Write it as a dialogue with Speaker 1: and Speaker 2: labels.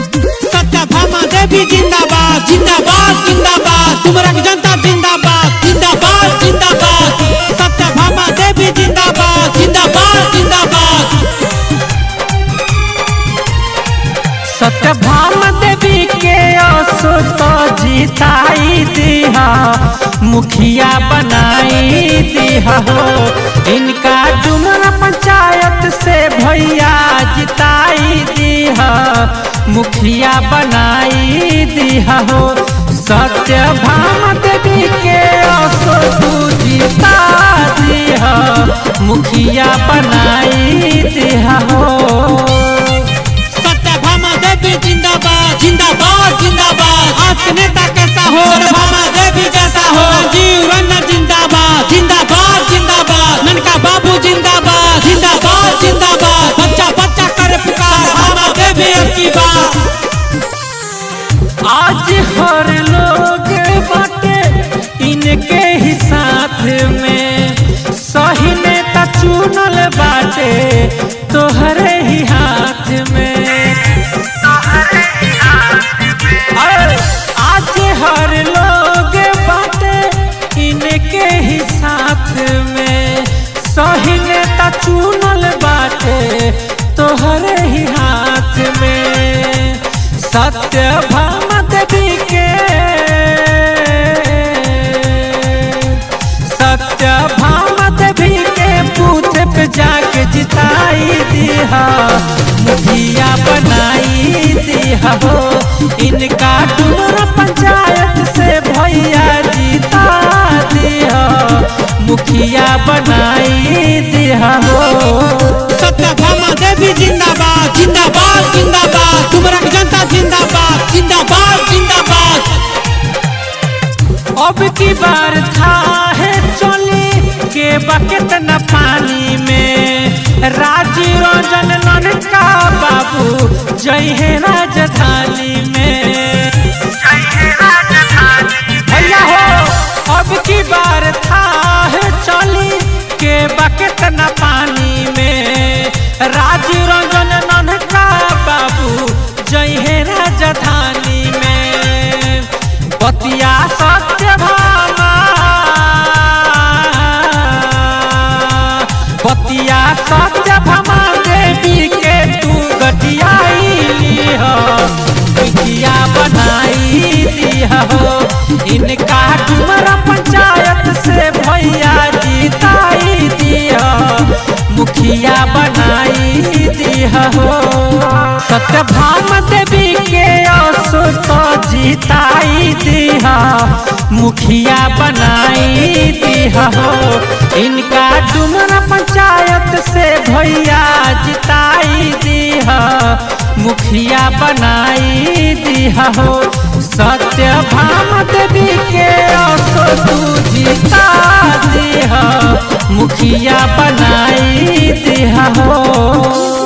Speaker 1: सत्यभामा देवी जिंदाबाद जिंदाबाद जिंदाबाद। तुमरक जनता जिंदाबाद जिंदाबाद जिंदाबाद। सत्यभामा देवी जिंदाबाद जिंदाबाद जिंदाबाद।
Speaker 2: सत्यभामा देवी के असो तो जिताई दिहा, मुखिया बनाई दिहा हो। इनका डुमरा पंचायत से भैया जिताई दिहा, मुखिया बनाई दिहा हो। सत्यभामा देवी के असो तू जिता दिहा, मुखिया बनाई दिहा हो।
Speaker 1: सत्यभामा देवी जिंदाबाद जिंदाबाद जिंदाबाद। आपके नेता कैसा हो सत्यभामा देवी जैसा हो। राजीव रंजन जिंदाबाद जिंदाबाद जिंदाबाद। ननका बाबू जिंदाबाद जिंदाबाद जिंदाबाद। बच्चा बच्चा कर पुकार सत्यभामा देवी की बात।
Speaker 2: आज हर लोग बाटे इनके ही साथ में, सही नेता चुनल बाटे तोहरे ही हाथ में। आज हर लोग बाटे इनके ही साथ में, सही नेता चुनल बाटे तोहरे ही हाथ में। सत्यभामा देवी के सत्यभामा देवी के बूथ पे जाके जिताई दिहा, मुखिया बनाई दिहा हो। इनका डुमरा पंचायत से भैया जिता दिहा, मुखिया बनाई दिहा हो।
Speaker 1: सत्यभामा देवी जिंदाबाद जिंदाबाद जिंदाबाद। तुमरक जनता जिंदाबाद जिंदाबाद जिंदाबाद।
Speaker 2: अब की बार था है चली के बकेट न पानी में, राजीव रंजन ननका बाबू जय है राजधानी में। भैया हो अब की बार था है चली के बकेट न पानी में, राजीव रंजन ननका बाबू जय है राजधानी में। बतिया सत्यभामा बतिया सत्यभामा देवी के तू गटियाई लिहा, मुखिया बनाई दिहा हो। इनका डुमरा पंचायत से भैया जिताई दिहा, मुखिया बनाई दिहा हो। सत्यभामा देवी के असो तो जिताई दिहा, मुखिया बनाई दिहा हो। इनका डुमरा पंचायत से भैया जिताई दिहा, मुखिया बनाई दिहा हो। सत्यभामा देवी के असो तू जिता दिहा, मुखिया बनाई दिहा हो।